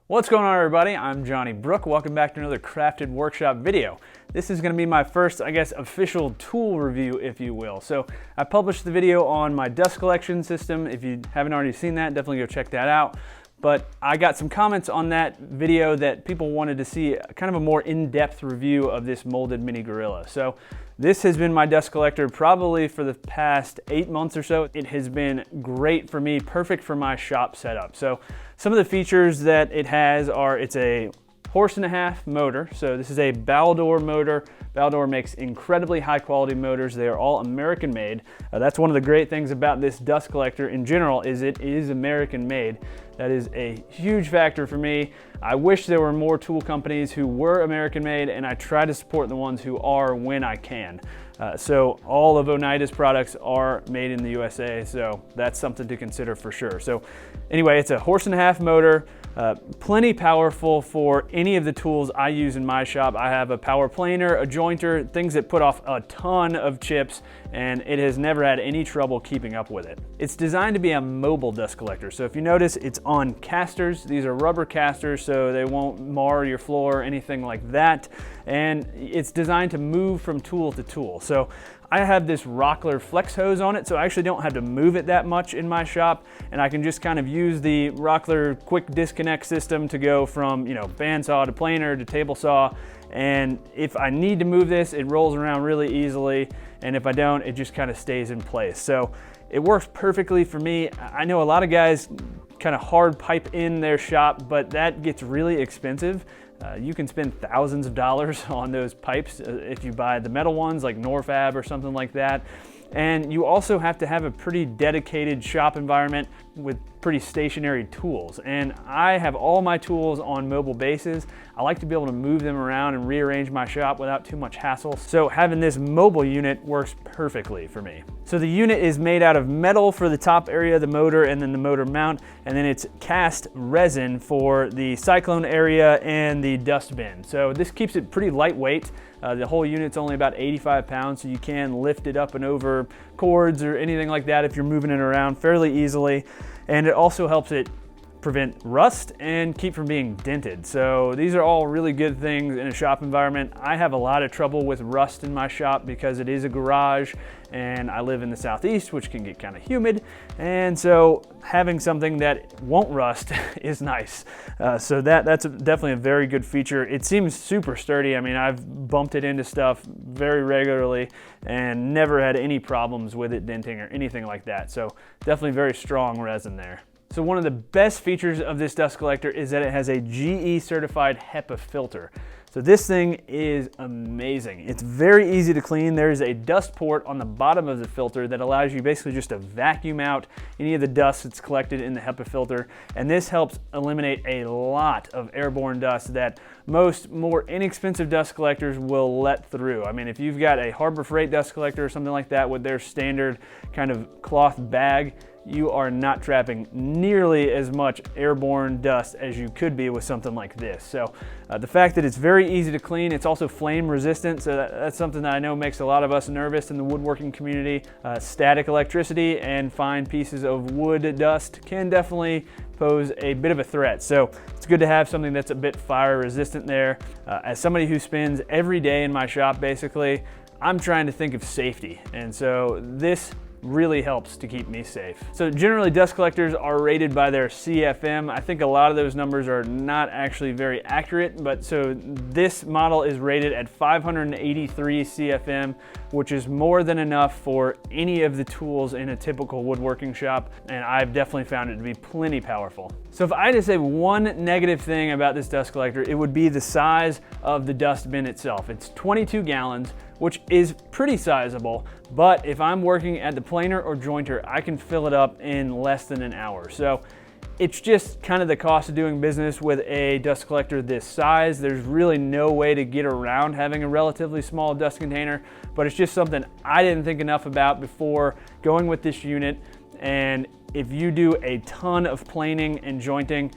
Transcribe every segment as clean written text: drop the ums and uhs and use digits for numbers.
What's going on, everybody? I'm Johnny Brook. Welcome back to another Crafted Workshop video. This is going to be my first, official tool review, if you will. So I published the video on my dust collection system. If you haven't already seen that, definitely go check that out. But I got some comments on that video that people wanted to see kind of a more in-depth review of this molded mini gorilla. So this has been my dust collector probably for the past 8 months or so. It has been great for me, perfect for my shop setup. So some of the features that it has are it's a 1.5-horse motor. So this is a Baldor motor. Baldor makes incredibly high quality motors. They are all American made. That's one of the great things about this dust collector in general is it is American made. That is a huge factor for me. I wish there were more tool companies who were American made, and I try to support the ones who are when I can. So all of Oneida's products are made in the USA, so that's something to consider for sure. So anyway, it's a 1.5-horse motor, plenty powerful for any of the tools I use in my shop. I have a power planer, a jointer, things that put off a ton of chips, and it has never had any trouble keeping up with it. It's designed to be a mobile dust collector. So if you notice, it's on casters. These are rubber casters, so they won't mar your floor or anything like that. And it's designed to move from tool to tool. So I have this Rockler flex hose on it, so I actually don't have to move it that much in my shop, and I can just kind of use the Rockler quick disconnect system to go from, bandsaw to planer to table saw. And if I need to move this, it rolls around really easily, and if I don't, it just kind of stays in place. So it works perfectly for me. I know a lot of guys kind of hard pipe in their shop, but that gets really expensive. You can spend thousands of dollars on those pipes if you buy the metal ones like Norfab or something like that. And you also have to have a pretty dedicated shop environment with pretty stationary tools. And I have all my tools on mobile bases. I like to be able to move them around and rearrange my shop without too much hassle. So having this mobile unit works perfectly for me. So the unit is made out of metal for the top area of the motor and then the motor mount, and then it's cast resin for the cyclone area and the dust bin. So this keeps it pretty lightweight. The whole unit's only about 85 pounds, so you can lift it up and over cords or anything like that if you're moving it around fairly easily. And it also helps it prevent rust and keep from being dented. So these are all really good things in a shop environment. I have a lot of trouble with rust in my shop because it is a garage and I live in the southeast, which can get kind of humid. And so having something that won't rust is nice. So that's definitely a very good feature. It seems super sturdy. I mean, I've bumped it into stuff very regularly and never had any problems with it denting or anything like that. So definitely very strong resin there. So one of the best features of this dust collector is that it has a GE certified HEPA filter. So this thing is amazing. It's very easy to clean. There's a dust port on the bottom of the filter that allows you basically just to vacuum out any of the dust that's collected in the HEPA filter. And this helps eliminate a lot of airborne dust that most more inexpensive dust collectors will let through. I mean, if you've got a Harbor Freight dust collector or something like that with their standard kind of cloth bag, you are not trapping nearly as much airborne dust as you could be with something like this. So the fact that it's very easy to clean, it's also flame resistant, so that's something that I know makes a lot of us nervous in the woodworking community. Static electricity and fine pieces of wood dust can definitely pose a bit of a threat. So it's good to have something that's a bit fire resistant there. As somebody who spends every day in my shop, basically, I'm trying to think of safety. And so this really helps to keep me safe. So generally dust collectors are rated by their CFM. I think a lot of those numbers are not actually very accurate, but so this model is rated at 583 CFM, which is more than enough for any of the tools in a typical woodworking shop, and I've definitely found it to be plenty powerful. So if I had to say one negative thing about this dust collector, it would be the size of the dust bin itself. It's 22 gallons, which is pretty sizable, but if I'm working at the planer or jointer, I can fill it up in less than an hour. So it's just kind of the cost of doing business with a dust collector this size. There's really no way to get around having a relatively small dust container, but it's just something I didn't think enough about before going with this unit. And if you do a ton of planing and jointing,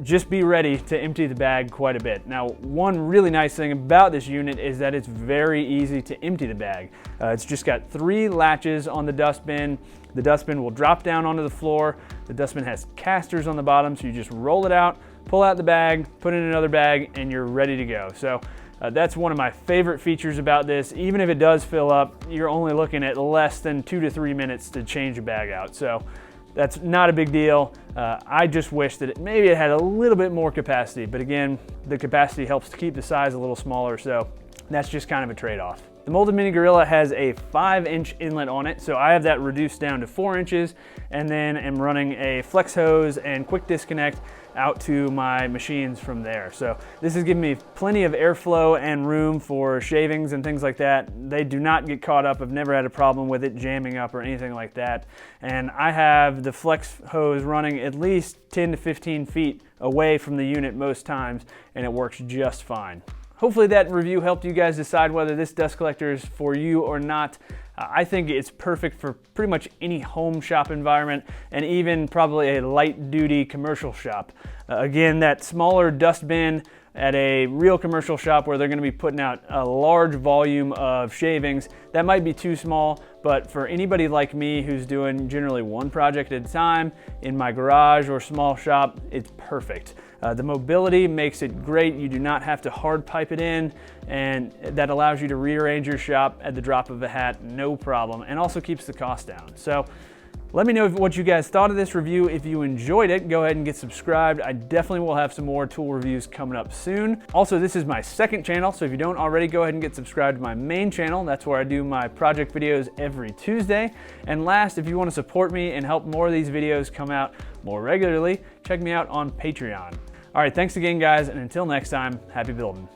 just be ready to empty the bag quite a bit. Now, one really nice thing about this unit is that it's very easy to empty the bag. It's just got 3 latches on the dustbin. The dustbin will drop down onto the floor. The dustbin has casters on the bottom, so you just roll it out, pull out the bag, put in another bag, and you're ready to go. So that's one of my favorite features about this. Even if it does fill up, you're only looking at less than 2 to 3 minutes to change a bag out. So that's not a big deal. I just wish that maybe it had a little bit more capacity, but again, the capacity helps to keep the size a little smaller, so that's just kind of a trade-off. The molded mini gorilla has a 5-inch inlet on it, so I have that reduced down to 4 inches, and then am running a flex hose and quick disconnect out to my machines from there. So this is giving me plenty of airflow and room for shavings and things like that. They do not get caught up. I've never had a problem with it jamming up or anything like that. And I have the flex hose running at least 10 to 15 feet away from the unit most times, and it works just fine. Hopefully that review helped you guys decide whether this dust collector is for you or not. I think it's perfect for pretty much any home shop environment, and even probably a light duty commercial shop. Again, that smaller dust bin at a real commercial shop where they're going to be putting out a large volume of shavings, that might be too small, but for anybody like me who's doing generally one project at a time in my garage or small shop, it's perfect. The mobility makes it great. You do not have to hard pipe it in, and that allows you to rearrange your shop at the drop of a hat, no problem, and also keeps the cost down. So let me know what you guys thought of this review. If you enjoyed it, go ahead and get subscribed. I definitely will have some more tool reviews coming up soon. Also, this is my second channel, so if you don't already, go ahead and get subscribed to my main channel. That's where I do my project videos every Tuesday. And last, if you want to support me and help more of these videos come out more regularly, check me out on Patreon. All right, thanks again, guys, and until next time, happy building.